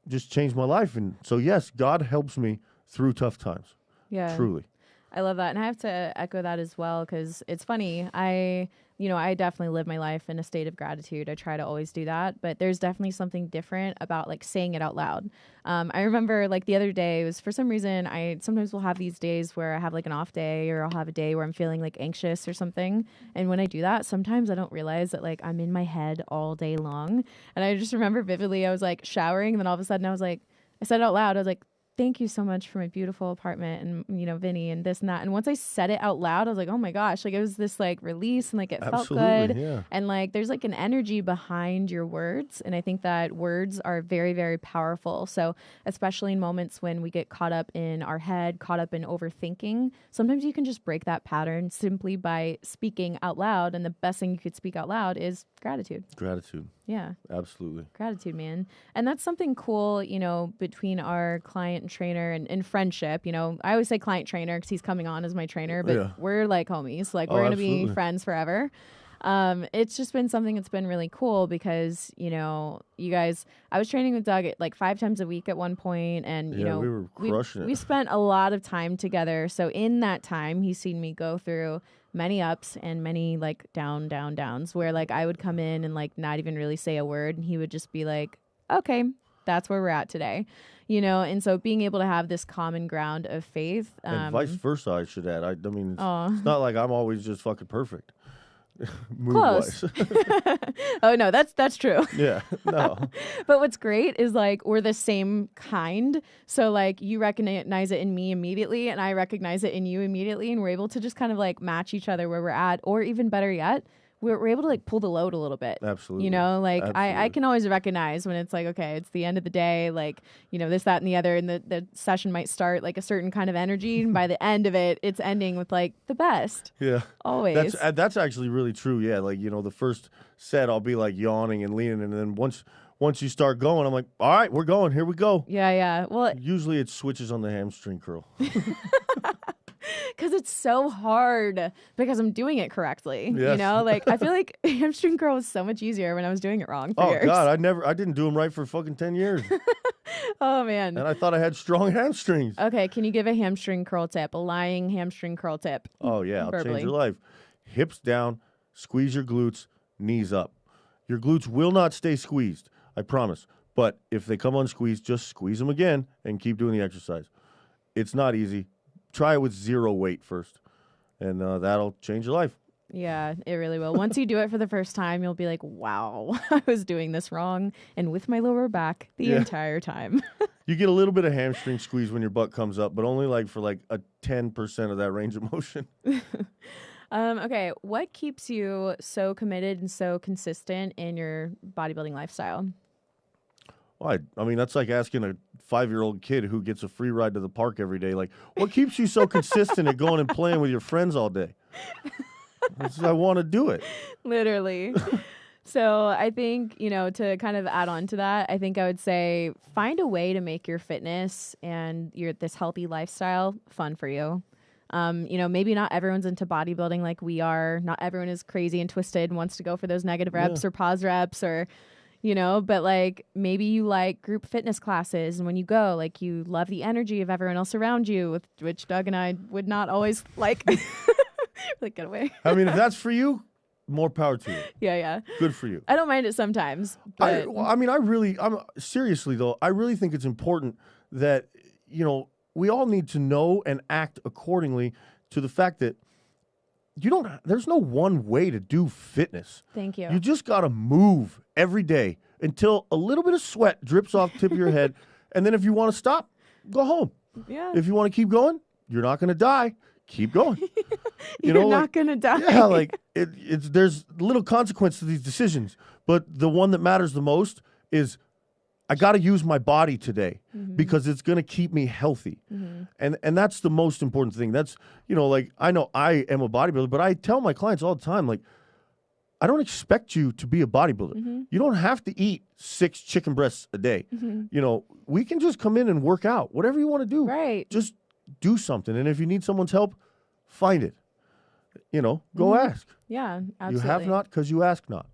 just changed my life. And so, yes, God helps me through tough times. Yeah. Truly. I love that. And I have to echo that as well, because it's funny. I definitely live my life in a state of gratitude. I try to always do that, but there's definitely something different about like saying it out loud. I remember like the other day, it was for some reason, I sometimes will have these days where I have like an off day, or I'll have a day where I'm feeling like anxious or something. And when I do that, sometimes I don't realize that like I'm in my head all day long. And I just remember vividly, I was like showering, and then all of a sudden I said it out loud. I was like, thank you so much for my beautiful apartment and, Vinny and this and that. And once I said it out loud, I was like, oh my gosh, like it was this like release and like it felt good. Yeah. And like there's like an energy behind your words. And I think that words are very, very powerful. So especially in moments when we get caught up in our head, caught up in overthinking, sometimes you can just break that pattern simply by speaking out loud. And the best thing you could speak out loud is gratitude. Gratitude. Yeah. Absolutely. Gratitude, man. And that's something cool, between our client and trainer and friendship. I always say client trainer because he's coming on as my trainer, but we're like homies. Like we're going to be friends forever. It's just been something that's been really cool because, you guys, I was training with Doug like 5 times a week at one point, and, we were crushing it. We spent a lot of time together. So in that time, he's seen me go through many ups and many like downs where like I would come in and like not even really say a word, and he would just be like, okay, that's where we're at today, and so being able to have this common ground of faith. And vice versa, I should add. I mean, it's not like I'm always just fucking perfect. Close. Oh no, that's true. Yeah, no. But what's great is like we're the same kind. So like you recognize it in me immediately, and I recognize it in you immediately, and we're able to just kind of like match each other where we're at, or even better yet, we're able to like pull the load a little bit. Absolutely. You know, like I Absolutely. can always recognize when it's like, okay, it's the end of the day, like, you know, this, that, and the other. And the session might start like a certain kind of energy. And by the end of it, it's ending with like the best. Yeah. Always. That's actually really true. Yeah. Like, you know, the first set I'll be like yawning and leaning. And then once you start going, I'm like, all right, we're going. Here we go. Yeah, yeah. Well, Usually it switches on the hamstring curl. because it's so hard because I'm doing it correctly. You Yes. know, like I feel like hamstring curl was so much easier when I was doing it wrong for Oh years. God, I didn't do them right for fucking 10 years. Oh, man. And I thought I had strong hamstrings. Okay, can you give a hamstring curl tip, a lying hamstring curl tip? Oh yeah, I'll Verbally. change your life. Hips down, squeeze your glutes, knees up. Your glutes will not stay squeezed, I promise. But if they come unsqueezed, just squeeze them again and keep doing the exercise. It's not easy. Try it with zero weight first, and that'll change your life. Yeah, it really will. Once you do it for the first time, you'll be like, wow, I was doing this wrong and with my lower back the entire time. You get a little bit of hamstring squeeze when your butt comes up, but only like for like a 10% of that range of motion. Okay, what keeps you so committed and so consistent in your bodybuilding lifestyle? Well, I mean, that's like asking a 5-year-old kid who gets a free ride to the park every day, like, what keeps you so consistent at going and playing with your friends all day? I want to do it. Literally. So I think, you know, to kind of add on to that, I think I would say find a way to make your fitness and this healthy lifestyle fun for you. You know, maybe not everyone's into bodybuilding like we are. Not everyone is crazy and twisted and wants to go for those negative reps or pause reps or, you know, but like maybe you like group fitness classes. And when you go, like you love the energy of everyone else around you, which Doug and I would not always like. Like, get away. I mean, if that's for you, more power to you. Yeah, yeah. Good for you. I don't mind it sometimes. But Seriously though, I really think it's important that, you know, we all need to know and act accordingly to the fact that there's no one way to do fitness. Thank you. You just got to move every day until a little bit of sweat drips off the tip of your head. And then if you want to stop, go home. Yeah. If you want to keep going, you're not going to die. Keep going. You're not going to die. Yeah, like there's little consequence to these decisions, but the one that matters the most is I got to use my body today because it's going to keep me healthy. And that's the most important thing. That's, you know, like I know I am a bodybuilder, but I tell my clients all the time, like, I don't expect you to be a bodybuilder. You don't have to eat 6 chicken breasts a day. You know, we can just come in and work out, whatever you want to do. Right. Just do something. And if you need someone's help, find it. You know, go ask. Yeah, absolutely. You have not because you ask not.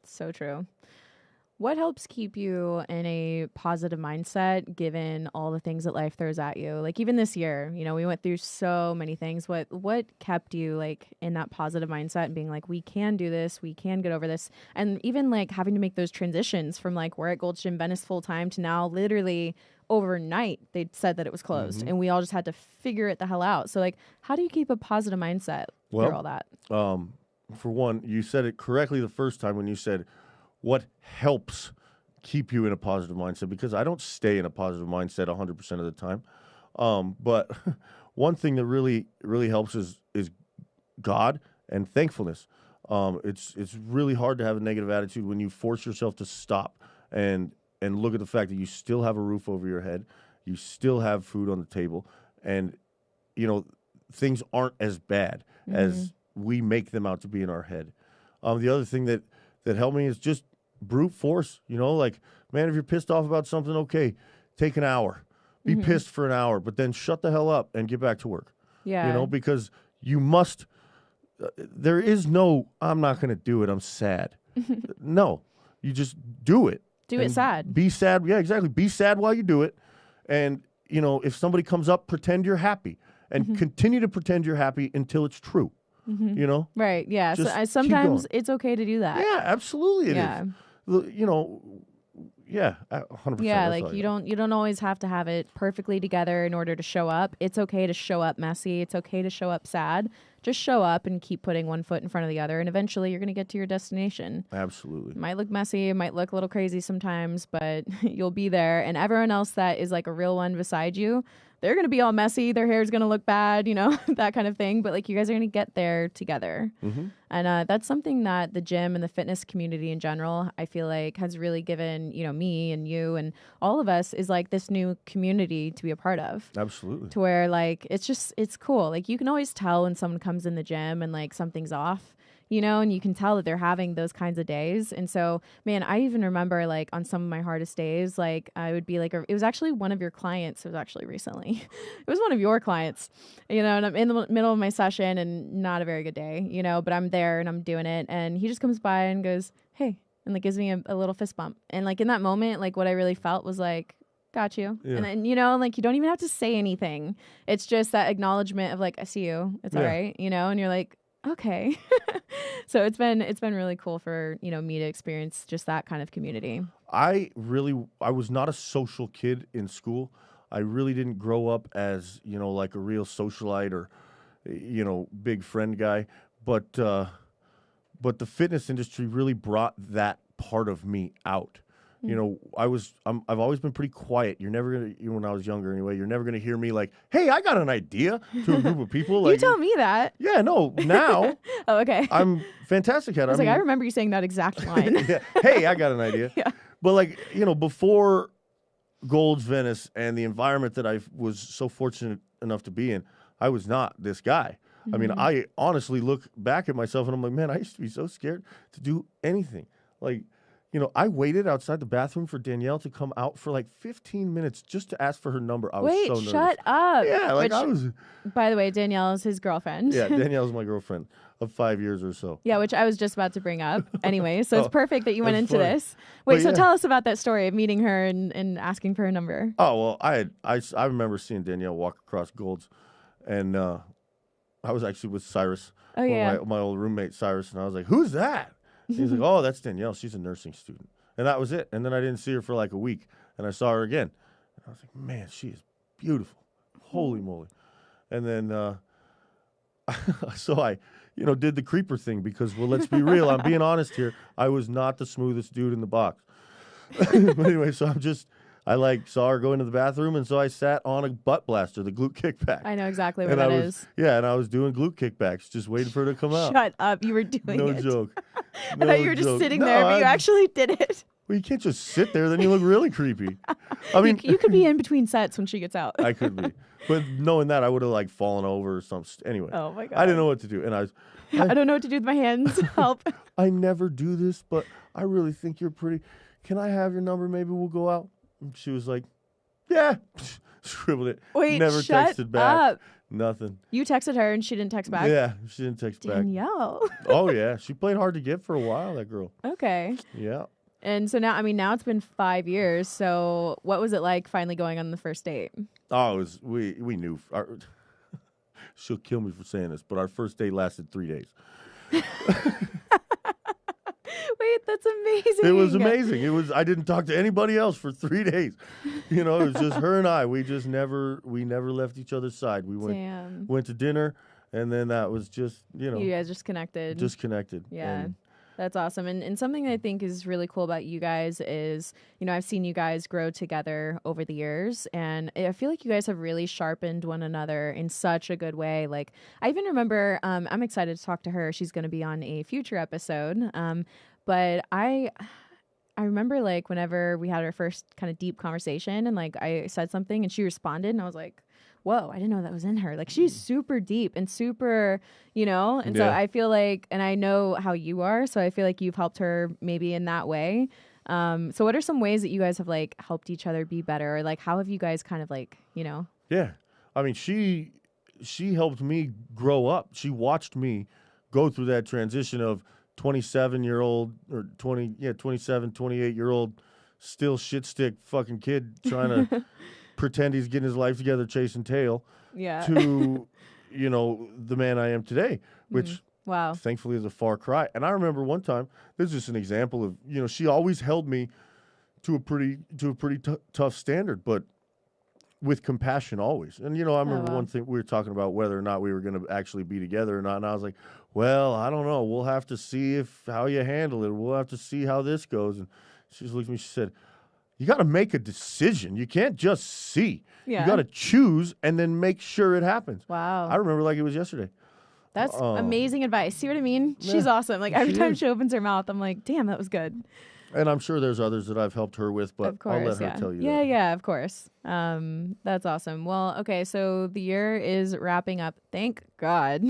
So true. What helps keep you in a positive mindset given all the things that life throws at you? Like even this year, you know, we went through so many things. What kept you like in that positive mindset and being like, we can do this, we can get over this? And even like having to make those transitions from like we're at Gold's Gym Venice full time to now literally overnight they said that it was closed and we all just had to figure it the hell out. So like, how do you keep a positive mindset through all that? For one, you said it correctly the first time when you said what helps keep you in a positive mindset, because I don't stay in a positive mindset 100% of the time. But one thing that really, really helps is God and thankfulness. It's really hard to have a negative attitude when you force yourself to stop and look at the fact that you still have a roof over your head, you still have food on the table, and, you know, things aren't as bad as we make them out to be in our head. The other thing that helped me is just brute force, you know, like, man, if you're pissed off about something, okay, take an hour, be pissed for an hour, but then shut the hell up and get back to work. Yeah. You know, because you must, there is no, I'm not going to do it, I'm sad. No, you just do it. Do it sad. Be sad. Yeah, exactly. Be sad while you do it. And, you know, if somebody comes up, pretend you're happy and continue to pretend you're happy until it's true. You know? Right. Yeah. Just So sometimes it's okay to do that. Yeah, absolutely it is. You know, yeah, 100%. Yeah, like you don't always have to have it perfectly together in order to show up. It's okay to show up messy. It's okay to show up sad. Just show up and keep putting one foot in front of the other, and eventually you're going to get to your destination. Absolutely. It might look messy, it might look a little crazy sometimes, but you'll be there, and everyone else that is like a real one beside you they're going to be all messy. Their hair's going to look bad, you know, that kind of thing. But like you guys are going to get there together. Mm-hmm. And that's something that the gym and the fitness community in general, I feel like has really given, you know, me and you and all of us is like this new community to be a part of. Absolutely. To where like, it's cool. Like you can always tell when someone comes in the gym and like something's off, you know, and you can tell that they're having those kinds of days. And so, man, I even remember like on some of my hardest days, like I would be like, it was actually one of your clients. It was actually recently. It was one of your clients, you know, and I'm in the middle of my session and not a very good day, you know, but I'm there and I'm doing it. And he just comes by and goes, hey, and like gives me a little fist bump. And like in that moment, like what I really felt was like, got you. Yeah. And then, you know, like you don't even have to say anything. It's just that acknowledgement of like, I see you. It's all right. You know, and you're like, okay. So it's been really cool for, you know, me to experience just that kind of community. I was not a social kid in school. I really didn't grow up as, you know, like a real socialite or, you know, big friend guy. But the fitness industry really brought that part of me out. You know, I've always been pretty quiet. You're never going to, when I was younger anyway, you're never going to hear me like, hey, I got an idea to a group of people. Like, you tell me that. Yeah, no, now. Oh, okay. I'm fantastic at it. I remember you saying that exact line. Yeah. Hey, I got an idea. Yeah. But like, you know, before Gold's Venice and the environment that I was so fortunate enough to be in, I was not this guy. Mm-hmm. I mean, I honestly look back at myself and I'm like, man, I used to be so scared to do anything. Like, you know, I waited outside the bathroom for Danielle to come out for like 15 minutes just to ask for her number. I was so nervous. Shut up. Yeah, like I was. By the way, Danielle is his girlfriend. Yeah, Danielle's my girlfriend of 5 years or so. Yeah, which I was just about to bring up anyway. So it's perfect that you went into this. Wait, so tell us about that story of meeting her and asking for her number. Oh, well, I remember seeing Danielle walk across Gold's, and I was actually with Cyrus. Oh, yeah. My old roommate, Cyrus, and I was like, who's that? He's like, oh, that's Danielle. She's a nursing student. And that was it. And then I didn't see her for like a week. And I saw her again. And I was like, man, she is beautiful. Holy moly. And then so I, you know, did the creeper thing because, well, let's be real. I'm being honest here. I was not the smoothest dude in the box. But anyway, so I saw her go into the bathroom, and so I sat on a butt blaster, the glute kickback. I know exactly what that is. Yeah, and I was doing glute kickbacks, just waiting for her to come out. Shut up. You were doing it. No joke. I thought you were just sitting there, but you actually did it. Well, you can't just sit there. Then you look really creepy. I mean, you could be in between sets when she gets out. I could be. But knowing that, I would have like fallen over or something. Anyway. Oh, my God. I didn't know what to do. And I don't know what to do with my hands. Help. I never do this, but I really think you're pretty. Can I have your number? Maybe we'll go out. And she was like, yeah. Scribbled it. Wait, never texted back. Up. Nothing. You texted her and she didn't text back? Yeah, she didn't text back. Danielle. Oh, yeah. She played hard to get for a while, that girl. Okay. Yeah. And so now it's been 5 years. So what was it like finally going on the first date? Oh, it was, we knew. She'll kill me for saying this, but our first date lasted 3 days. Wait, that's amazing. It was amazing. I didn't talk to anybody else for 3 days. You know, it was just her and I. We never left each other's side. We went to dinner, and then that was just, you know. You guys just connected. Just connected. Yeah. That's awesome. And something I think is really cool about you guys is, you know, I've seen you guys grow together over the years, and I feel like you guys have really sharpened one another in such a good way. Like, I even remember, I'm excited to talk to her. She's going to be on a future episode. But I remember like whenever we had our first kind of deep conversation and like I said something and she responded and I was like, whoa, I didn't know that was in her. Like she's super deep and super, you know? And so I feel like, and I know how you are, so I feel like you've helped her maybe in that way. So what are some ways that you guys have like helped each other be better? Or like how have you guys kind of like, you know? Yeah. I mean, she helped me grow up. She watched me go through that transition of 27-year-old or 27, 28-year-old still shit stick fucking kid trying to pretend he's getting his life together chasing tail to, you know, the man I am today, which thankfully is a far cry. And I remember one time, this is just an example of, you know, she always held me to a pretty tough standard, but with compassion always. And, you know, I remember one thing we were talking about whether or not we were going to actually be together or not. And I was like, well, I don't know. We'll have to see how you handle it. We'll have to see how this goes. And she just looked at me, she said, you got to make a decision. You can't just see. Yeah. You got to choose and then make sure it happens. Wow. I remember like it was yesterday. That's amazing advice. See what I mean? Yeah, She's awesome. Like every she time is. she opens her mouth, I'm like, damn, that was good. And I'm sure there's others that I've helped her with, but Of course, I'll let her yeah. tell you Yeah, that. yeah, of course. That's awesome. Well, okay, so the year is wrapping up. Thank God.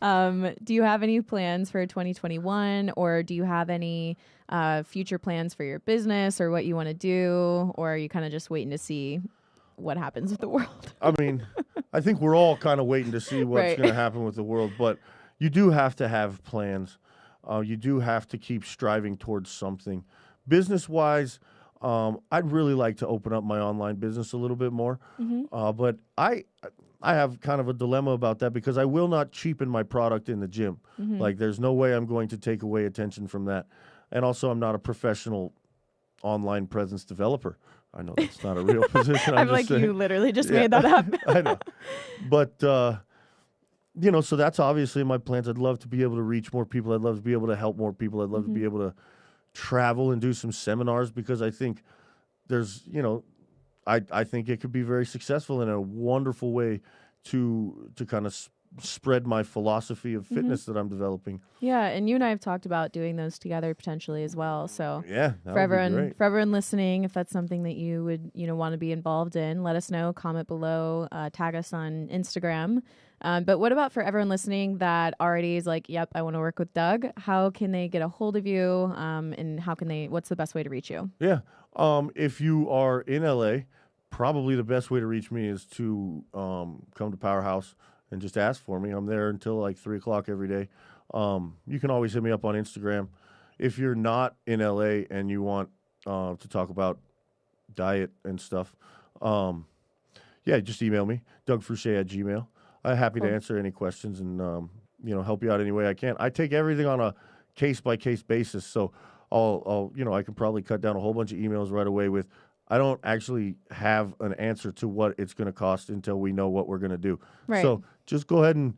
Do you have any plans for 2021, or do you have any future plans for your business or what you want to do, or are you kind of just waiting to see what happens with the world? I mean, I think we're all kind of waiting to see what's Right. going to happen with the world, but you do have to have plans. You do have to keep striving towards something. Business-wise, I'd really like to open up my online business a little bit more, but I have kind of a dilemma about that because I will not cheapen my product in the gym. Like, there's no way I'm going to take away attention from that. And also, I'm not a professional online presence developer. I know that's not a real position. I'm just like, saying. you literally just Yeah. made that up. I know. But, so that's obviously in my plans. I'd love to be able to reach more people. I'd love to be able to help more people. I'd love to be able to travel and do some seminars because I think there's, I think it could be very successful and a wonderful way to kind of spread my philosophy of fitness that I'm developing. Yeah, and you and I have talked about doing those together potentially as well. So Yeah, that for would be everyone, great. for everyone listening, if that's something that you would want to be involved in, let us know. Comment below. Tag us on Instagram. But what about for everyone listening that already is like, yep, I want to work with Doug? How can they get a hold of you? And what's the best way to reach you? Yeah. If you are in LA, probably the best way to reach me is to come to Powerhouse and just ask for me. I'm there until like 3 o'clock every day. You can always hit me up on Instagram. If you're not in LA and you want to talk about diet and stuff, just email me, dougfruchey@gmail.com. I'm happy to answer any questions and help you out any way I can. I take everything on a case-by-case basis, so I can probably cut down a whole bunch of emails right away with, I don't actually have an answer to what it's going to cost until we know what we're going to do. Right. So just go ahead and,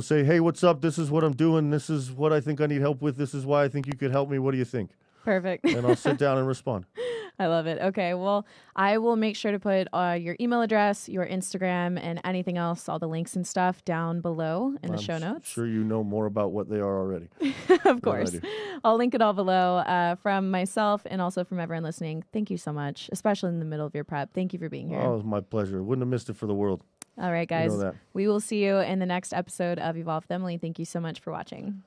say, hey, what's up? This is what I'm doing. This is what I think I need help with. This is why I think you could help me. What do you think? Perfect. And I'll sit down and respond. I love it. Okay, well, I will make sure to put your email address, your Instagram, and anything else, all the links and stuff down below in the show notes. Sure you know more about what they are already. Of course. I'll link it all below from myself and also from everyone listening. Thank you so much, especially in the middle of your prep. Thank you for being here. Oh, it was my pleasure. Wouldn't have missed it for the world. All right, guys. You know that. We will see you in the next episode of Evolve with Emily. Thank you so much for watching.